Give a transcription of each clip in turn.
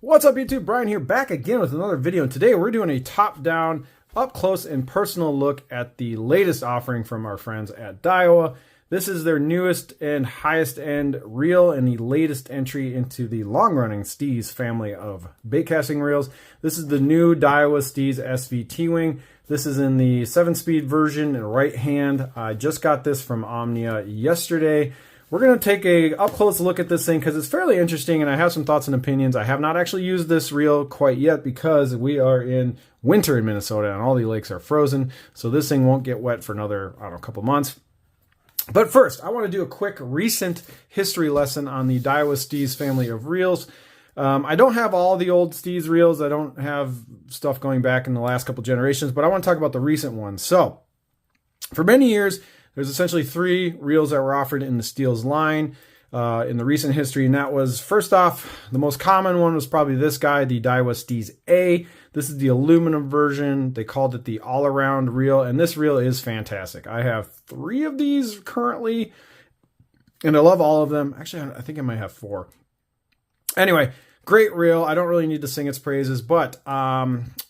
What's up YouTube? Brian here, back again with another video, and today we're doing a top-down, up-close and personal look at the latest offering from our friends at Daiwa. This is their newest and highest-end reel and the latest entry into the long-running Steez family of baitcasting reels. This is the new Daiwa Steez SV T-Wing. This is in the 7-speed version in right hand. I just got this from Omnia yesterday. We're going to take a up-close look at this thing because it's fairly interesting, and I have some thoughts and opinions. I have not actually used this reel quite yet because we are in winter in Minnesota and all the lakes are frozen, so this thing won't get wet for another, I don't know, couple months. But first, I want to do a quick recent history lesson on the Daiwa Steez family of reels. I don't have all the old Steez reels. I don't have stuff going back in the last couple generations, but I want to talk about the recent ones. So, for many years, there's essentially 3 reels that were offered in the Steels line in the recent history, and that was, first off, the most common one was probably this guy, the Daiwa Steez A. This is the aluminum version. They called it the all-around reel, and this reel is fantastic. I have 3 of these currently, and I love all of them. Actually, I think I might have 4. Anyway, great reel. I don't really need to sing its praises, but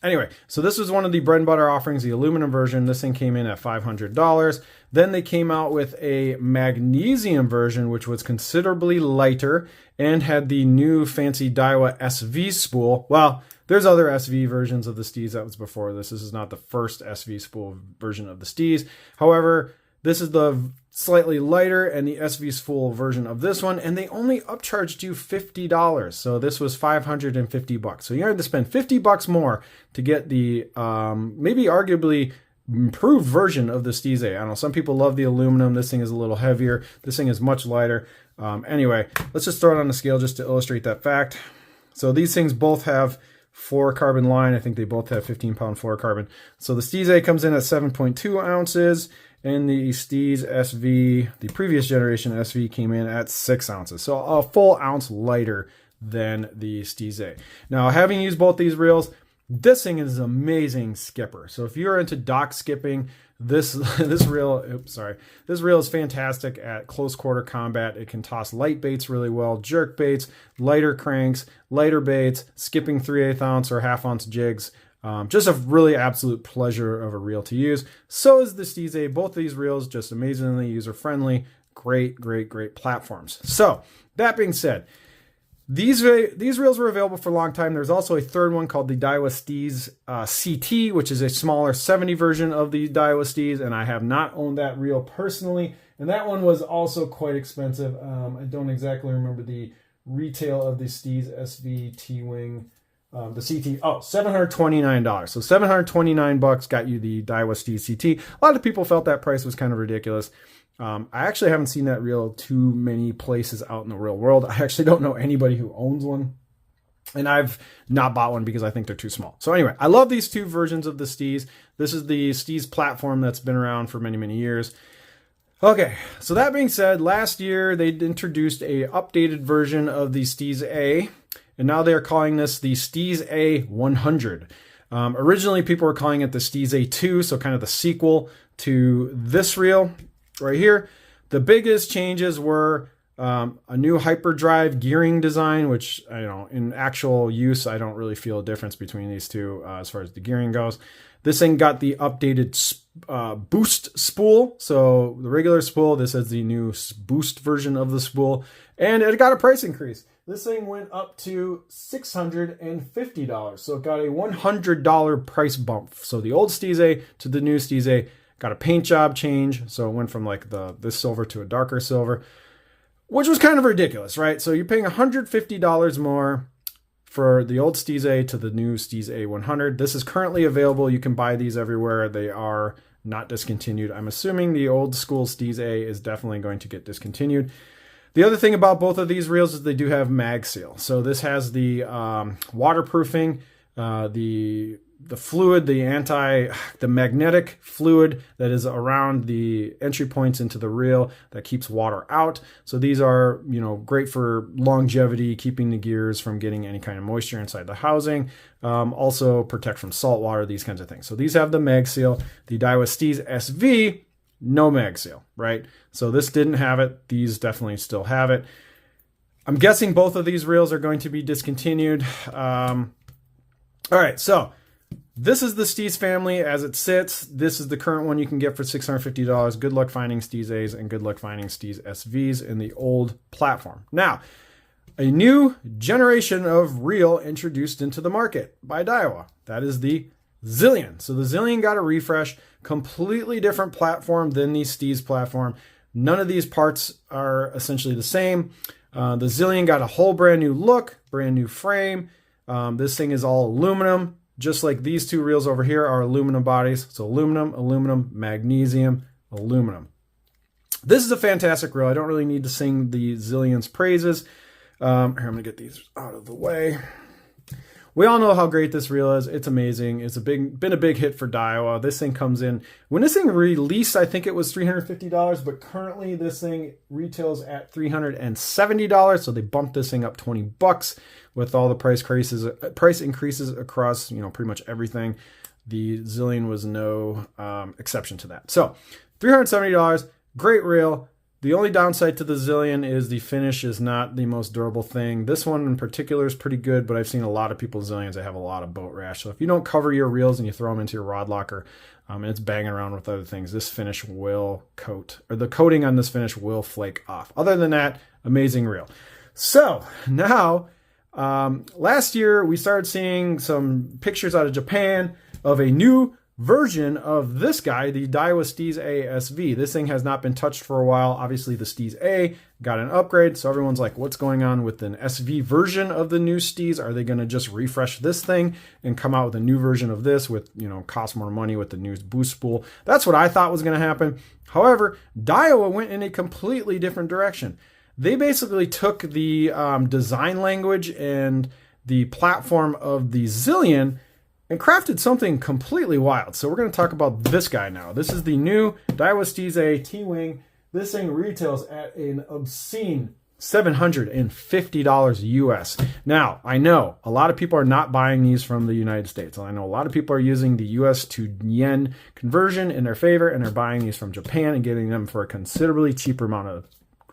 anyway, so this was one of the bread and butter offerings, the aluminum version. This thing came in at $500. Then they came out with a magnesium version, which was considerably lighter and had the new fancy Daiwa SV spool. Well, there's other SV versions of the Steez that was before this. This is not the first SV spool version of the Steez. However, this is the slightly lighter and the SV spool version of this one, and they only upcharged you $50. So this was $550. So you had to spend $50 more to get the maybe arguably improved version of the Steez A. I don't know, some people love the aluminum. This thing is a little heavier. This thing is much lighter. Anyway, let's just throw it on the scale just to illustrate that fact. So these things both have fluorocarbon line. I think they both have 15-pound fluorocarbon. So the Steez A comes in at 7.2 ounces, and the Steez SV, the previous generation SV, came in at 6 ounces. So a full ounce lighter than the Steez A. Now, having used both these reels, this thing is an amazing skipper. So if you're into dock skipping, this reel is fantastic at close quarter combat. It can toss light baits really well, jerk baits, lighter cranks, lighter baits, skipping 3/8 ounce or half ounce jigs. Just a really absolute pleasure of a reel to use. So is the Steez A. Both of these reels just amazingly user friendly. Great, great, great platforms. So that being said, these reels were available for a long time. There's also a third one called the Daiwa Steez CT, which is a smaller 70 version of the Daiwa Steez, and I have not owned that reel personally. And that one was also quite expensive. I don't exactly remember the retail of the Steez SV T-Wing. The CT, $729. So $729 got you the Daiwa Steez CT. A lot of people felt that price was kind of ridiculous. I actually haven't seen that reel too many places out in the real world. I actually don't know anybody who owns one, and I've not bought one because I think they're too small. So anyway, I love these 2 versions of the Steez. This is the Steez platform that's been around for many, many years. Okay, so that being said, last year they introduced a updated version of the Steez A, and now they're calling this the Steez A 100. Originally, people were calling it the Steez A2, so kind of the sequel to this reel right here. The biggest changes were a new hyperdrive gearing design, which, in actual use, I don't really feel a difference between these two as far as the gearing goes. This thing got the updated boost spool. So the regular spool, this is the new boost version of the spool, and it got a price increase. This thing went up to $650. So it got a $100 price bump. So the old Steez A to the new Steez A got a paint job change. So it went from like this silver to a darker silver, which was kind of ridiculous, right? So you're paying $150 more for the old Steez A to the new Steez A 100. This is currently available. You can buy these everywhere. They are not discontinued. I'm assuming the old school Steez A is definitely going to get discontinued. The other thing about both of these reels is they do have mag seal. So this has the waterproofing, the fluid, the magnetic fluid that is around the entry points into the reel that keeps water out. So these are, great for longevity, keeping the gears from getting any kind of moisture inside the housing. Also protect from salt water, these kinds of things. So these have the mag seal. The Daiwa Steez SV, no mag seal, right? So this didn't have it. These definitely still have it. I'm guessing both of these reels are going to be discontinued. All right, so this is the Steez family as it sits. This is the current one you can get for $650. Good luck finding Steez A's and good luck finding Steez SVs in the old platform. Now, a new generation of reel introduced into the market by Daiwa. That is the Zillion. So the Zillion got a refresh, completely different platform than the Steez platform. None of these parts are essentially the same. The Zillion got a whole brand new look, brand new frame. This thing is all aluminum, just like these two reels over here are aluminum bodies. So aluminum, aluminum, magnesium, aluminum. This is a fantastic reel. I don't really need to sing the Zillion's praises. Here, I'm going to get these out of the way. We all know how great this reel is. It's amazing. It's been a big hit for Daiwa. This thing comes in, when this thing released, I think it was $350, but currently this thing retails at $370. So they bumped this thing up 20 bucks with all the price increases across, pretty much everything. The Zillion was no exception to that. So $370, great reel. The only downside to the Zillion is the finish is not the most durable thing. This one in particular is pretty good, but I've seen a lot of people's Zillions that have a lot of boat rash. So if you don't cover your reels and you throw them into your rod locker and it's banging around with other things, this finish will coat, or the coating on this finish will flake off. Other than that, amazing reel. So now, last year we started seeing some pictures out of Japan of a new version of this guy, the Daiwa Steez SV. This thing has not been touched for a while. Obviously, the Steez A got an upgrade, so everyone's like, what's going on with an SV version of the new Steez? Are they going to just refresh this thing and come out with a new version of this with, cost more money with the new boost spool? That's what I thought was going to happen. However, Daiwa went in a completely different direction. They basically took the design language and the platform of the Zillion and crafted something completely wild. So we're going to talk about this guy now. This is the new Daiwa Steez A T-Wing. This thing retails at an obscene $750 US. Now, I know a lot of people are not buying these from the United States. I know a lot of people are using the US to yen conversion in their favor, and they're buying these from Japan and getting them for a considerably cheaper amount of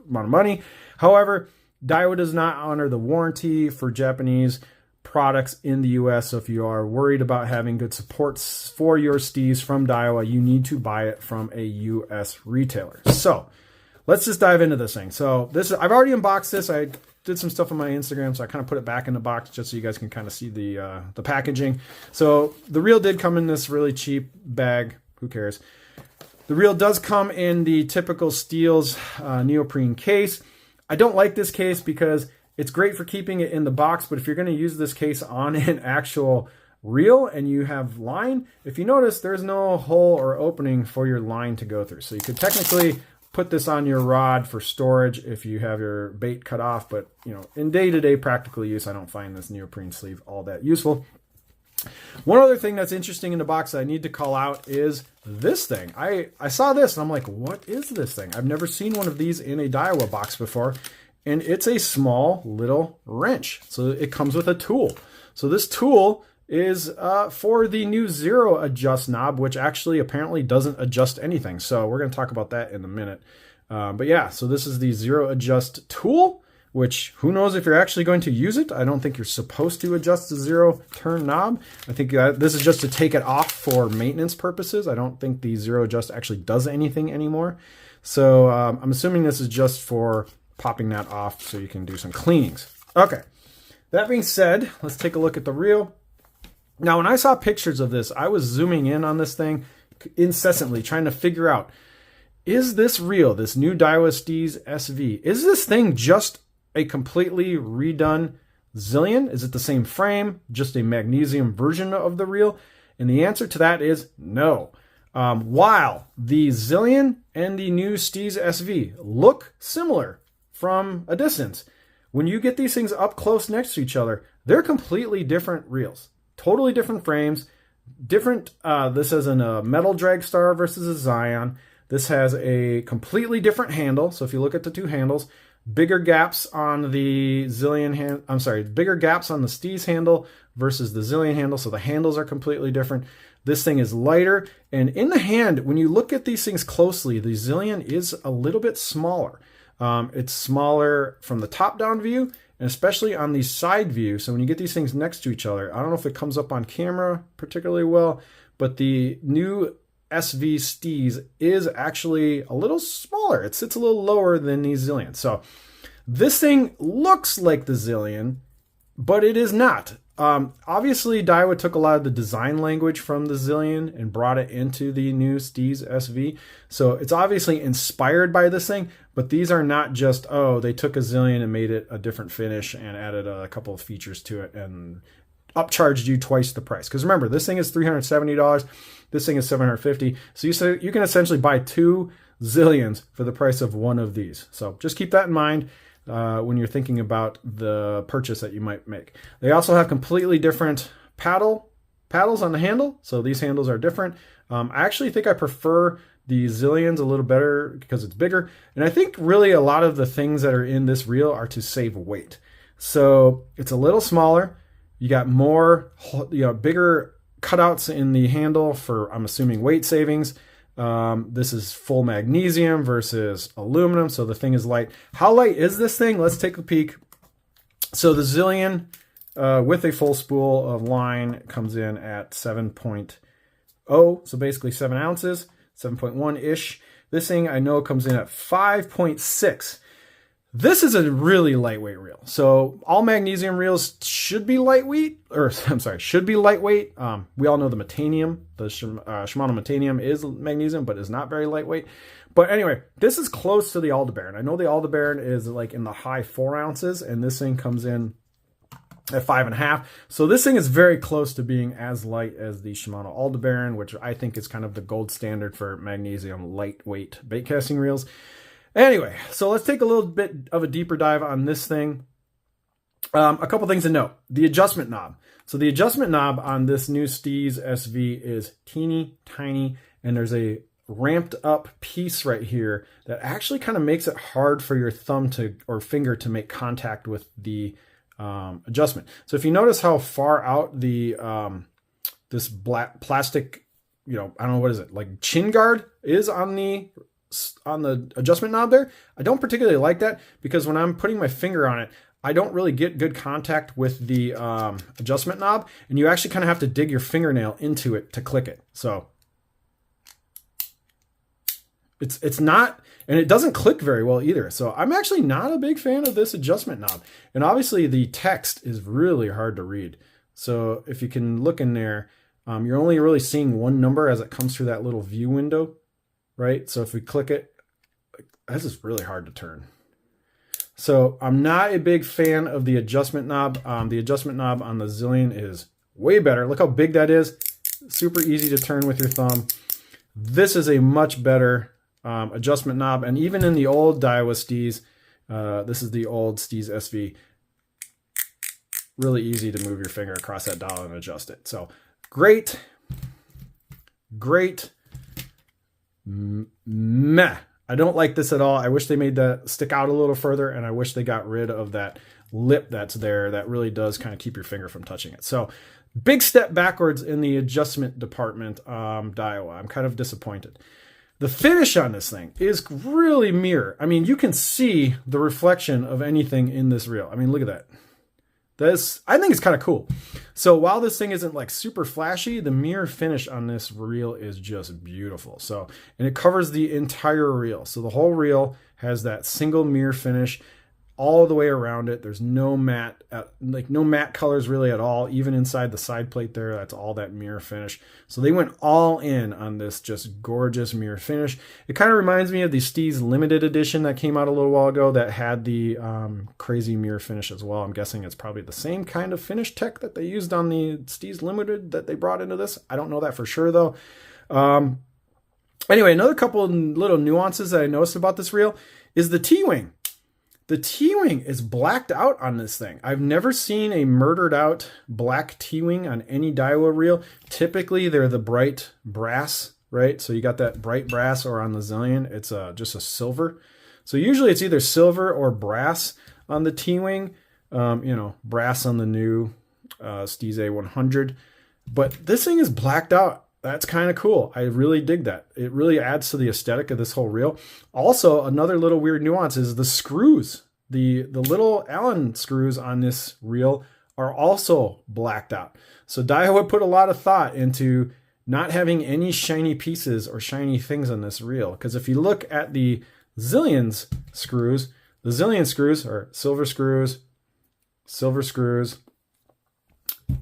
money. However, Daiwa does not honor the warranty for Japanese products in the US. So if you are worried about having good support for your Steez from Daiwa, you need to buy it from a US retailer. So let's just dive into this thing. So I've already unboxed this. I did some stuff on my Instagram, so I kind of put it back in the box just so you guys can kind of see the packaging. So the reel did come in this really cheap bag. Who cares? The reel does come in the typical Steel's neoprene case. I don't like this case because it's great for keeping it in the box, but if you're going to use this case on an actual reel and you have line, if you notice, there's no hole or opening for your line to go through. So you could technically put this on your rod for storage if you have your bait cut off, but in day-to-day practical use, I don't find this neoprene sleeve all that useful. One other thing that's interesting in the box that I need to call out is this thing. I saw this and I'm like, what is this thing? I've never seen one of these in a Daiwa box before. And it's a small little wrench. So it comes with a tool. So this tool is for the new zero adjust knob, which actually apparently doesn't adjust anything. So we're going to talk about that in a minute. But yeah, so this is the zero adjust tool, which who knows if you're actually going to use it. I don't think you're supposed to adjust the zero turn knob. I think this is just to take it off for maintenance purposes. I don't think the zero adjust actually does anything anymore. So I'm assuming this is just for popping that off so you can do some cleanings. Okay, that being said, let's take a look at the reel. Now, when I saw pictures of this, I was zooming in on this thing incessantly, trying to figure out, is this reel, this new Daiwa Steez SV, is this thing just a completely redone Zillion? Is it the same frame, just a magnesium version of the reel? And the answer to that is no. While the Zillion and the new Steez SV look similar from a distance, when you get these things up close next to each other, they're completely different reels, totally different frames, different. This has a metal drag star versus a Zion. This has a completely different handle. So if you look at the two handles, bigger gaps on the Zillion bigger gaps on the Steez handle versus the Zillion handle. So the handles are completely different. This thing is lighter, and in the hand, when you look at these things closely, the Zillion is a little bit smaller. It's smaller from the top-down view, and especially on the side view. So when you get these things next to each other, I don't know if it comes up on camera particularly well, but the new SV Steez is actually a little smaller. It sits a little lower than the Zillion. So this thing looks like the Zillion, but it is not. Obviously, Daiwa took a lot of the design language from the Zillion and brought it into the new Steez SV. So it's obviously inspired by this thing, but these are not just, oh, they took a Zillion and made it a different finish and added a couple of features to it and upcharged you twice the price. Because remember, this thing is $370. This thing is $750. So you can essentially buy 2 Zillions for the price of one of these. So just keep that in mind when you're thinking about the purchase that you might make. They also have completely different paddles on the handle. So these handles are different. I actually think I prefer the Zillions a little better because it's bigger. And I think really a lot of the things that are in this reel are to save weight. So it's a little smaller. You got more, bigger cutouts in the handle for, I'm assuming, weight savings. This is full magnesium versus aluminum, so the thing is light. How light is this thing? Let's take a peek. So the Zillion with a full spool of line comes in at 7.0, so basically 7 ounces, 7.1-ish. This thing I know comes in at 5.6. This is a really lightweight reel. So all magnesium reels should be lightweight, should be lightweight. We all know the Metanium, the Shimano Metanium is magnesium, but is not very lightweight. But anyway, this is close to the Aldebaran. I know the Aldebaran is like in the high 4 ounces, and this thing comes in at 5.5. So this thing is very close to being as light as the Shimano Aldebaran, which I think is kind of the gold standard for magnesium lightweight bait casting reels. Anyway, so let's take a little bit of a deeper dive on this thing. A couple things to note. The adjustment knob. So the adjustment knob on this new Steez SV is teeny tiny, and there's a ramped up piece right here that actually kind of makes it hard for your thumb or finger to make contact with the adjustment. So if you notice how far out the this black plastic, I don't know, what is it, like chin guard is on the adjustment knob there, I don't particularly like that because when I'm putting my finger on it, I don't really get good contact with the adjustment knob, and you actually kind of have to dig your fingernail into it to click it. So it's not, and it doesn't click very well either. So I'm actually not a big fan of this adjustment knob. And obviously the text is really hard to read. So if you can look in there, you're only really seeing one number as it comes through that little view window. Right? So if we click it, this is really hard to turn. So I'm not a big fan of the adjustment knob. The adjustment knob on the Zillion is way better. Look how big that is. Super easy to turn with your thumb. This is a much better adjustment knob. And even in the old Daiwa Steez, this is the old Steez SV, really easy to move your finger across that dial and adjust it. So great. Meh. I don't like this at all. I wish they made that stick out a little further, and I wish they got rid of that lip that's there that really does kind of keep your finger from touching it. So big step backwards in the adjustment department, Daiwa. I'm kind of disappointed. The finish on this thing is really mirror. I mean, you can see the reflection of anything in this reel. I mean, look at that. I think it's kind of cool. So while this thing isn't like super flashy, the mirror finish on this reel is just beautiful. So, and it covers the entire reel. So the whole reel has that single mirror finish all the way around it. There's no matte, no matte colors really at all. Even inside the side plate there, that's all that mirror finish. So they went all in on this just gorgeous mirror finish. It kind of reminds me of the Steez limited edition that came out a little while ago that had the crazy mirror finish as well. I'm guessing it's probably the same kind of finish tech that they used on the Steez limited that they brought into this. I don't know that for sure though. Anyway, another couple of little nuances that I noticed about this reel is the T-wing. The T-wing is blacked out on this thing. I've never seen a murdered out black T-wing on any Daiwa reel. Typically, they're the bright brass, right? So you got that bright brass, or on the Zillion, it's just a silver. So usually it's either silver or brass on the T-wing. Brass on the new Steez A100. But this thing is blacked out. that's kind of cool. I really dig that. It really adds to the aesthetic of this whole reel. Also, another little weird nuance is the screws. The little Allen screws on this reel are also blacked out. So Daiwa put a lot of thought into not having any shiny pieces or shiny things on this reel. Because if you look at the Zillion's screws, the Zillion screws are silver screws,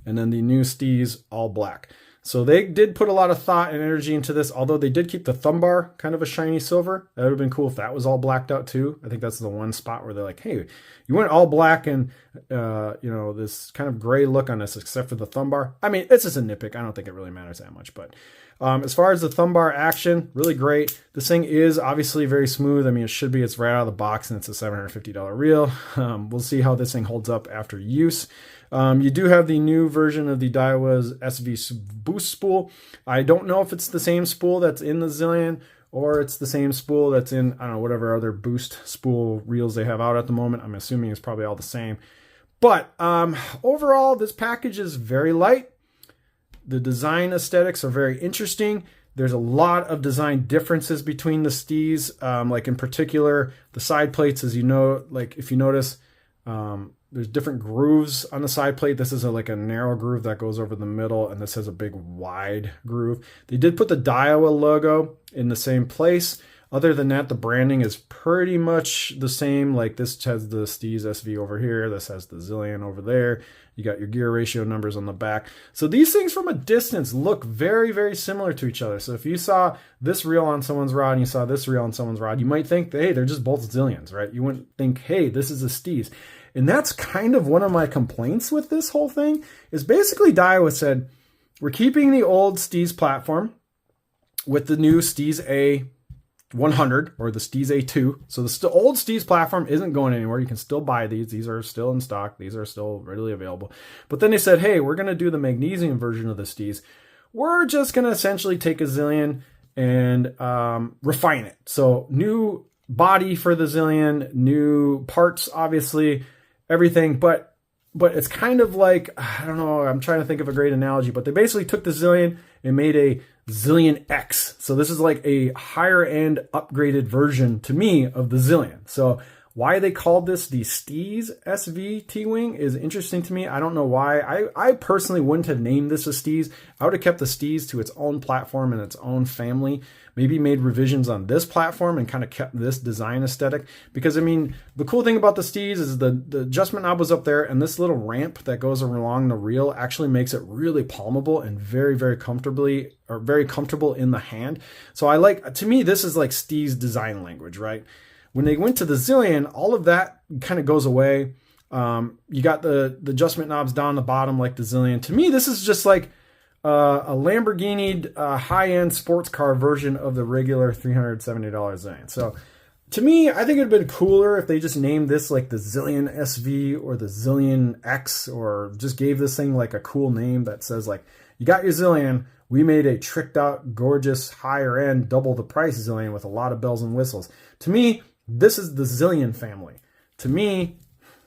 and then the new Steez all black. So they did put a lot of thought and energy into this, although they did keep the thumb bar kind of a shiny silver. That would have been cool if that was all blacked out too. I think that's the one spot where they're like, hey, you went all black and, this kind of gray look on this, except for the thumb bar. I mean, it's just a nitpick. I don't think it really matters that much. But as far as the thumb bar action, really great. This thing is obviously very smooth. I mean, it should be. It's right out of the box, and it's a $750 reel. We'll see how this thing holds up after use. You do have the new version of the Daiwa's SV boost spool. I don't know if it's the same spool that's in the Zillion or it's the same spool that's in, I don't know, whatever other boost spool reels they have out at the moment. I'm assuming it's probably all the same. But overall, this package is very light. The design aesthetics are very interesting. There's a lot of design differences between the Steez, like in particular, the side plates, as you know, like if you notice, there's different grooves on the side plate. This is like a narrow groove that goes over the middle, and this has a big wide groove. They did put the Daiwa logo in the same place. Other than that, the branding is pretty much the same. Like this has the Steez SV over here. This has the Zillion over there. You got your gear ratio numbers on the back. So these things from a distance look very, very similar to each other. So if you saw this reel on someone's rod and you saw this reel on someone's rod, you might think, hey, they're just both Zillions, right? You wouldn't think, hey, this is a Steez. And that's kind of one of my complaints with this whole thing is basically Daiwa said, we're keeping the old Steez platform with the new Steez A100 or the Steez A2. So the old Steez platform isn't going anywhere. You can still buy these. These are still in stock. These are still readily available. But then they said, hey, we're going to do the magnesium version of the Steez. We're just going to essentially take a Zillion and refine it. So new body for the Zillion, new parts, obviously, everything, but it's kind of like, I don't know, I'm trying to think of a great analogy, but they basically took the Zillion and made a Zillion X. So this is like a higher end upgraded version to me of the Zillion. So why they called this the Steez SV T-Wing is interesting to me. I don't know why. I personally wouldn't have named this a Steez. I would have kept the Steez to its own platform and its own family. Maybe made revisions on this platform and kind of kept this design aesthetic. Because, I mean, the cool thing about the Steez is the adjustment knob was up there, and this little ramp that goes along the reel actually makes it really palmable and very, very comfortable in the hand. So I like, to me, this is like Steez design language, right? When they went to the Zillion, all of that kind of goes away. You got the adjustment knobs down the bottom like the Zillion. To me, this is just like a Lamborghini high-end sports car version of the regular $370 Zillion. So to me, I think it would have been cooler if they just named this like the Zillion SV or the Zillion X, or just gave this thing like a cool name that says like, you got your Zillion, we made a tricked out, gorgeous, higher end, double the price Zillion with a lot of bells and whistles. To me, this is the Zillion family. To me,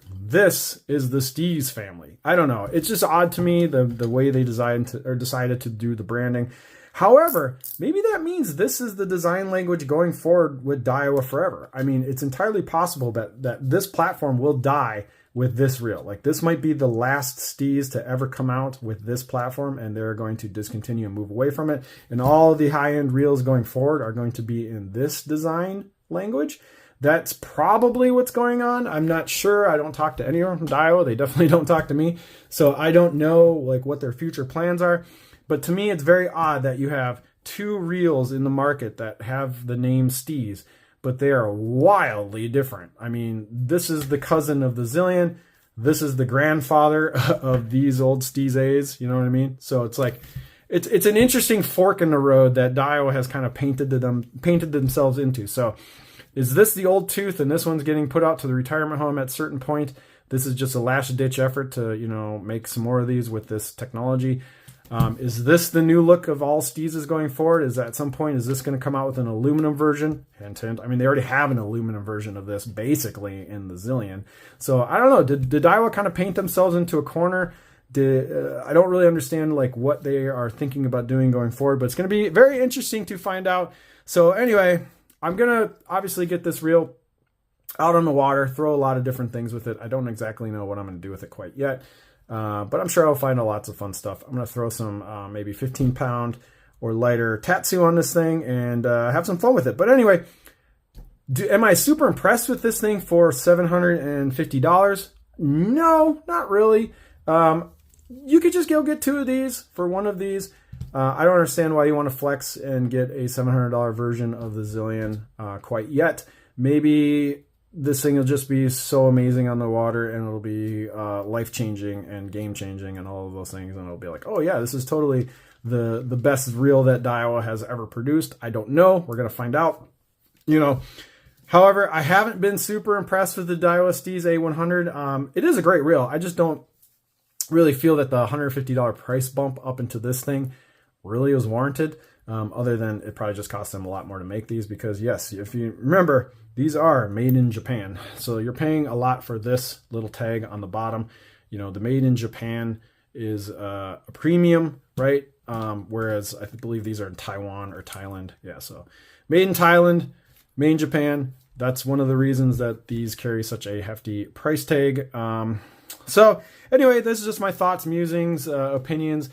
this is the Steez family. I don't know. It's just odd to me, the way they decided to do the branding. However, maybe that means this is the design language going forward with Daiwa forever. I mean, it's entirely possible that this platform will die with this reel. Like, this might be the last Steez to ever come out with this platform, and they're going to discontinue and move away from it. And all the high-end reels going forward are going to be in this design language. That's probably what's going on. I'm not sure. I don't talk to anyone from Daiwa. They definitely don't talk to me. So I don't know like what their future plans are. But to me, it's very odd that you have two reels in the market that have the name Steez, but they are wildly different. I mean, this is the cousin of the Zillion. This is the grandfather of these old Steez A's. You know what I mean? So it's like, it's an interesting fork in the road that Daiwa has kind of painted themselves into. So is this the old tooth and this one's getting put out to the retirement home at a certain point? This is just a last ditch effort to, make some more of these with this technology. Is this the new look of all Steezes going forward? Is at some point, is this going to come out with an aluminum version? Hint, hint. I mean, they already have an aluminum version of this basically in the Zillion. So I don't know. Did Daiwa kind of paint themselves into a corner? I don't really understand like what they are thinking about doing going forward, but it's going to be very interesting to find out. So anyway, I'm going to obviously get this reel out on the water, throw a lot of different things with it. I don't exactly know what I'm going to do with it quite yet, but I'm sure I'll find lots of fun stuff. I'm going to throw some maybe 15-pound or lighter tatsu on this thing and have some fun with it. But anyway, am I super impressed with this thing for $750? No, not really. You could just go get 2 of these for 1 of these. I don't understand why you want to flex and get a $700 version of the Zillion quite yet. Maybe this thing will just be so amazing on the water and it'll be life-changing and game-changing and all of those things. And it'll be like, oh yeah, this is totally the best reel that Daiwa has ever produced. I don't know. We're going to find out, you know. However, I haven't been super impressed with the Daiwa Steez A100. It is a great reel. I just don't really feel that the $150 price bump up into this thing really was warranted. Other than it probably just cost them a lot more to make these because, yes, if you remember, these are made in Japan. So you're paying a lot for this little tag on the bottom. You know, the made in Japan is a premium, right? Whereas I believe these are in Taiwan or Thailand. Yeah, so made in Thailand, made in Japan. That's one of the reasons that these carry such a hefty price tag. So anyway, this is just my thoughts, musings, opinions.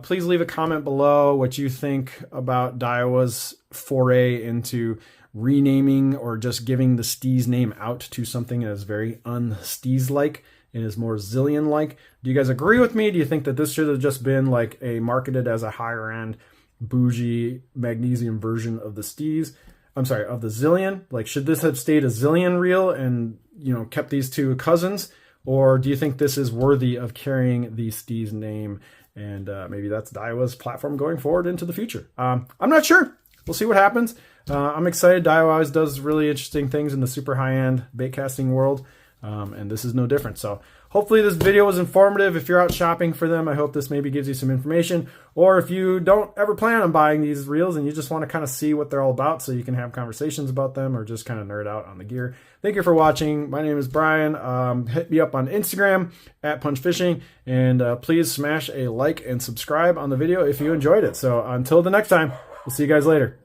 Please leave a comment below what you think about Daiwa's foray into renaming or just giving the Steez name out to something that is very un-Steez-like and is more Zillion-like. Do you guys agree with me? Do you think that this should have just been like marketed as a higher-end, bougie, magnesium version of the Steez? I'm sorry, of the Zillion? Like, should this have stayed a Zillion reel and, you know, kept these 2 cousins? Or do you think this is worthy of carrying the Steez name? And maybe that's Daiwa's platform going forward into the future. I'm not sure. We'll see what happens. I'm excited. Daiwa always does really interesting things in the super high-end bait casting world. And this is no different. So hopefully this video was informative. If you're out shopping for them, I hope this maybe gives you some information. Or if you don't ever plan on buying these reels and you just want to kind of see what they're all about so you can have conversations about them or just kind of nerd out on the gear. Thank you for watching. My name is Brian. Hit me up on Instagram at punchfishing. And please smash a like and subscribe on the video if you enjoyed it. So until the next time, we'll see you guys later.